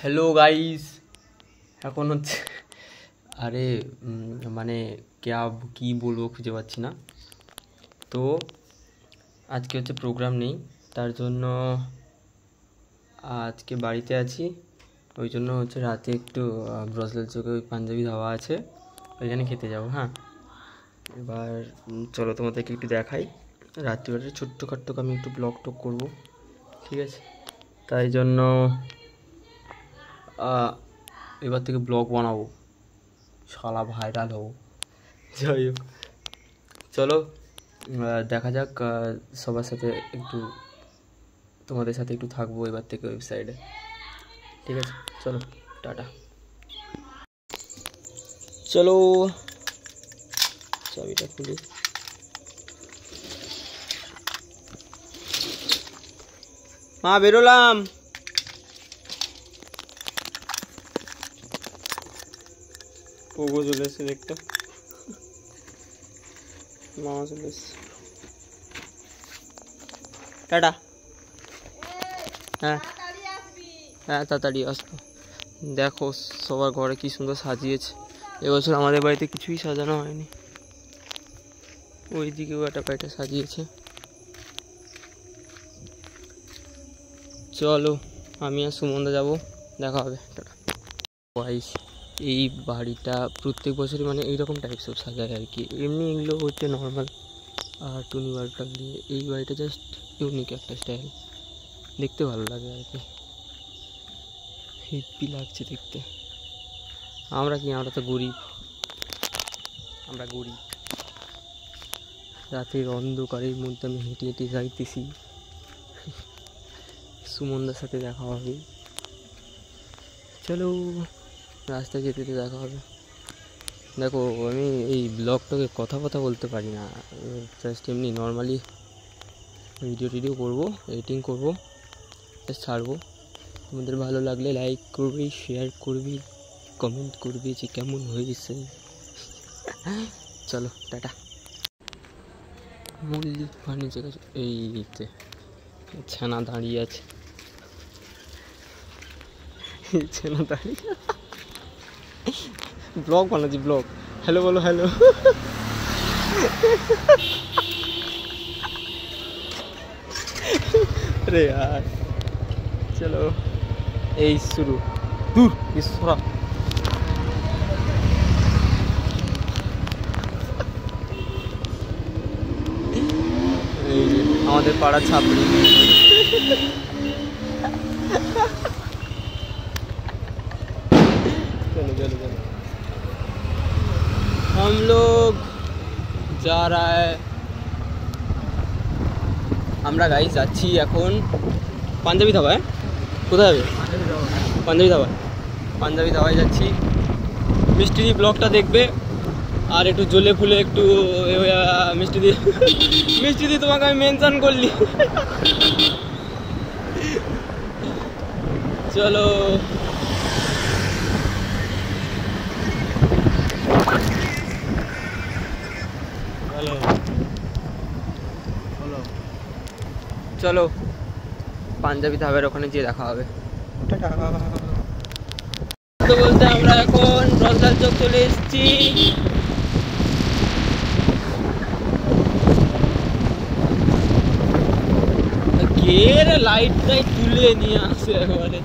Hello guys, এখন হচ্ছে আরে মানে কি বলবো খুঁজে পাচ্ছি না। তো আজকে হচ্ছে প্রোগ্রাম নেই, তার জন্য আজকে বাড়িতে আছি। ওই জন্য হচ্ছে রাতে একটু ব্রসেল চোখে ওই পাঞ্জাবি ধাবা আছে, ওইখানে খেতে যাবো। হ্যাঁ, এবার চলো তোমাদেরকে একটু দেখাই। রাত্রিবেলা ছোট্টখাট্টো আমি একটু ব্লগ টক করবো, ঠিক আছে? তাই জন্য এবার থেকে ব্লগ বানাবো, শালা ভাইরাল হবো। যাই হোক, চলো দেখা যাক। সবার সাথে একটু তোমাদের সাথে একটু থাকবো এবার থেকে ওয়েবসাইটে, ঠিক আছে? চলো টাটা। চলো চাবিটা খুলি। মা বেরোলাম। পোগো চলে এসছে দেখতে, মামা চলে এসছে। টাটা। হ্যাঁ হ্যাঁ, তাড়াতাড়ি আসবো। দেখো সবার ঘরে কি সুন্দর সাজিয়েছে। এবছর আমাদের বাড়িতে কিছুই সাজানো হয়নি, ওই দিকেও একটা পাইটা সাজিয়েছে। চলো আমি আর সুমনদা যাবো, দেখা হবে। টাটা। গাইস, এই বাড়িটা প্রত্যেক বছরই মানে এইরকম টাইপস অফ সাজায় আর কি। এমনি এগুলো হচ্ছে নর্মাল আর টুনি বাল্ব দিয়ে। এই বাড়িটা জাস্ট ইউনিক একটা স্টাইল, দেখতে ভালো লাগে আর কি, হেভি লাগছে দেখতে। আমরা তো গরিব, রাতের অন্ধকারের মধ্যে আমি হেঁটে হেঁটে যাইতেছি। সুমনদার সাথে দেখা হবে, চলো রাস্তায় যেতে যেতে দেখা হবে। দেখো আমি এই ব্লগটাকে কথা বলতে পারি না, জাস্ট এমনি নর্মালি ভিডিও করবো, এডিটিং করবো, জাস্ট ছাড়বো। তোমাদের ভালো লাগলে লাইক করবি, শেয়ার করবি, কমেন্ট করবি যে কেমন হয়েছে। চলো টাটা। মল্লিক ফার্নিচার, এইতে ছানা দাঁড়িয়ে আছে, ছানা দাঁড়িয়ে ব্লগ বানাচ্ছি, ব্লগ। হ্যালো বলো, হ্যালো। अरे यार चलो, এই শুরু। দূর ইসরা, এই যে আমাদের পাড়া ছাপড়ি। चलो चलो चलो, हम लोग जा रहा है। আমরা গাইস যাচ্ছি এখন পাঞ্জাবি ধাবায়। কোথায় যাবে? পাঞ্জাবি ধাবায় যাচ্ছি। মিষ্টি দিয়ে ব্লগটা দেখবে আর একটু জ্বলে ফুলে একটু মিষ্টি দিয়ে তোমাকে আমি মেনশন করলি। চলো চলো পাঞ্জাবি ধাবার ওখানে গিয়ে দেখা হবে। বলতে আমরা এখন রসদার চোখ চলে এসেছি। কে রে লাইটটাই তুলে নিয়ে আসে একবারে।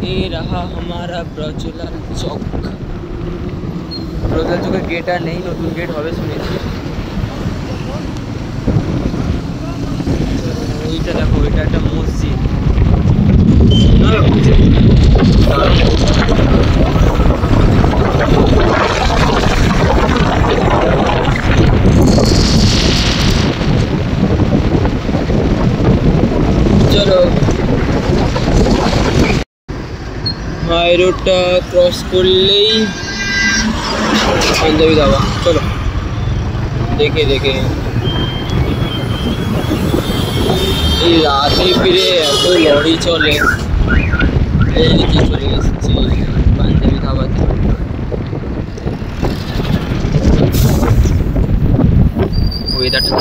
ये रहा हमारा ব্রজলাল চক। ব্রজলাল চকের গেট আর নেই, নতুন গেট হবে শুনেছি। ওইটা দেখো, ওইটা একটা মসজিদ। চলো হাই রোডটা ক্রস করলেই পাঞ্জাবি ধাবা। চলো দেখে এই রাতে ফিরে এত লরি চলে। এই দিকে চলে এসেছি পাঞ্জাবি ধাবাতে। ওয়েদারটা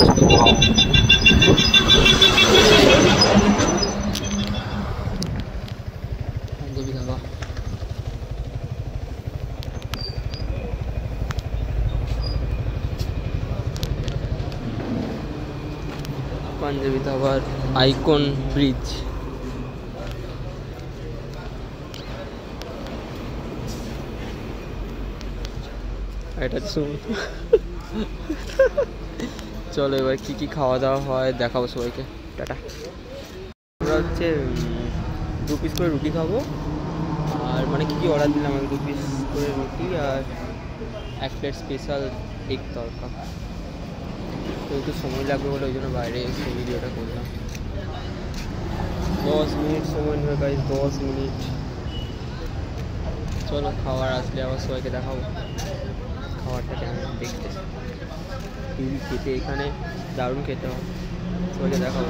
পাঞ্জাবিতে আবার আইকন ব্রিজ। এটা চলো এবার কি কি খাওয়া দাওয়া হয় দেখাবো সবাইকে। টাটা। আমরা হচ্ছে 2 পিস করে রুটি খাবো, আর মানে কি অর্ডার দিলাম আমি 2 পিস করে রুটি আর 1 প্লেট স্পেশাল এগ তরকা। তো একটু সময় লাগবে বলে ওই জন্য বাইরে এসে ভিডিওটা করলাম। 10 মিনিট সময় নেবে গাইস, 10 মিনিট। চলো খাবার আসলে আবার সবাইকে দেখাবো খাবারটা কেমন দেখতে। খেতে এখানে দারুণ খেতে হয়, সবাইকে দেখাবো।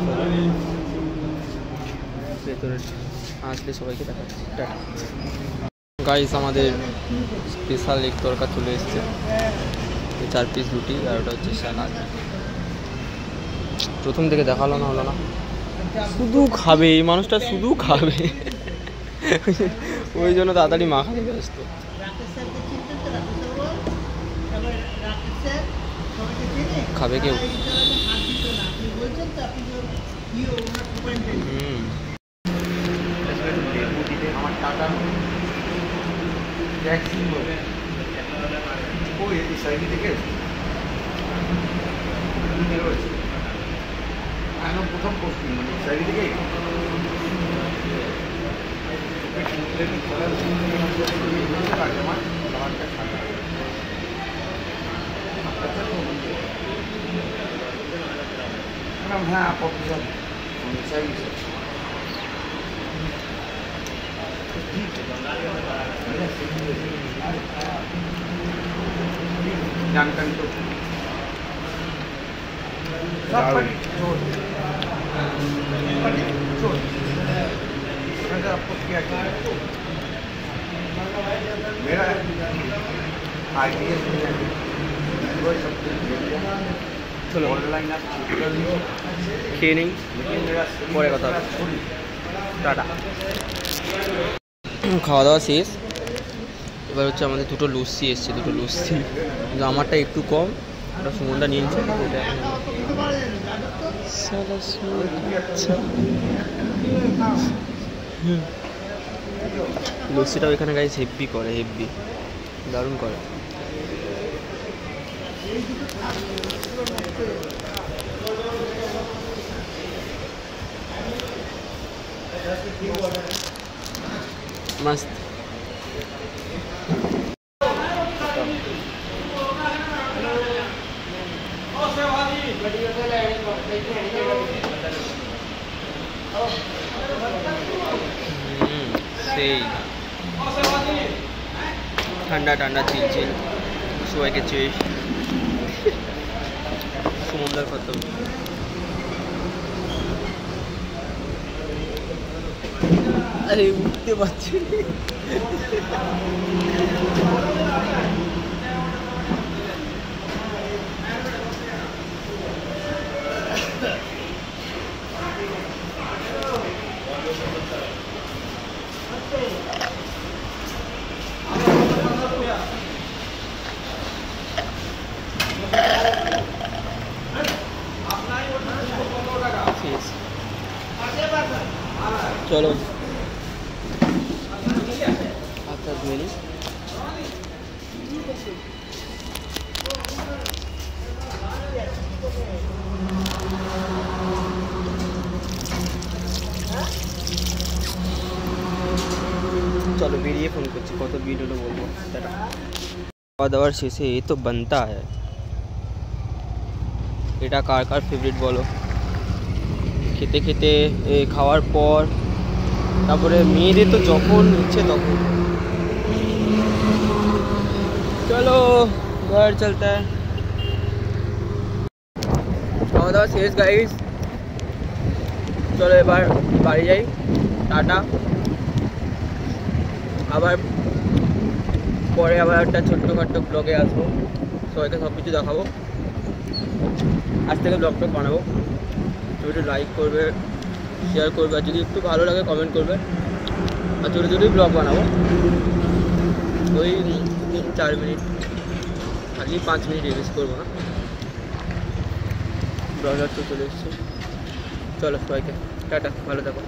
ভেতরে আসলে সবাইকে দেখাচ্ছি। গাইস আমাদের স্পেশাল এগ তরকা চলে এসছে, 4 পিস রুটি আর ওটা হচ্ছে স্যালাড। প্রথম থেকে দেখালো না, হলো না, শুধু খাবে এই মানুষটা, শুধু খাবে ওই জন্য তাড়াতাড়ি মাখাতে ব্যস্ত। খাবে কেউ? প্রথম পোস্টিং মানে সাইড থেকে হ্যাঁ প্রফেশন जानकारी तो आपको क्या मेरा চলো ऑनलाइन খেয়ে নেই, পরে কথা হবে। টাটা। খাওয়া দাওয়া শেষ, এবার হচ্ছে আমাদের 2টো লস্যি এসছে, 2টো লস্যি, কিন্তু আমারটা একটু কম, ওটা সুমনটা নিয়েছে। লস্যিটাও এখানে গাইস হেভি করে, হেভি দারুণ করে। मस्त। সেই ঠান্ডা ঠান্ডা চিলচিল সবাইকে চেয়ে সমুদ্র কত আরে উঠতে পারছি। चलो आता मेरी चलो बेरिए फोन कर कत भिडियो बोलो खावा दावर शेषे ये तो बनता है এটা কার কার ফেভারিট বলো। খেতে খেতে খাওয়ার পর তারপরে মেয়েদের তো যখন ইচ্ছে তখন। চলো ঘর চলতে হয়। খাওয়া দাওয়া শেষ গাইস, চলো এবার বাড়ি যাই। টাটা। আবার পরে আবার একটা ছোট্টখাট্টো ব্লগে আসবো, সবাইকে সব কিছু দেখাবো। আজ থেকে ব্লগটা বানাবো, একটু লাইক করবে, শেয়ার করবে, আর যদি একটু ভালো লাগে কমেন্ট করবে। আর ছোটো ছোটোই ব্লগ বানাবো, ওই 3-4 মিনিট, খালি 5 মিনিট রিলিজ করবো না। ব্লগার তো চলে এসছে। চলো সবাইকে টাটা, ভালো থাকো।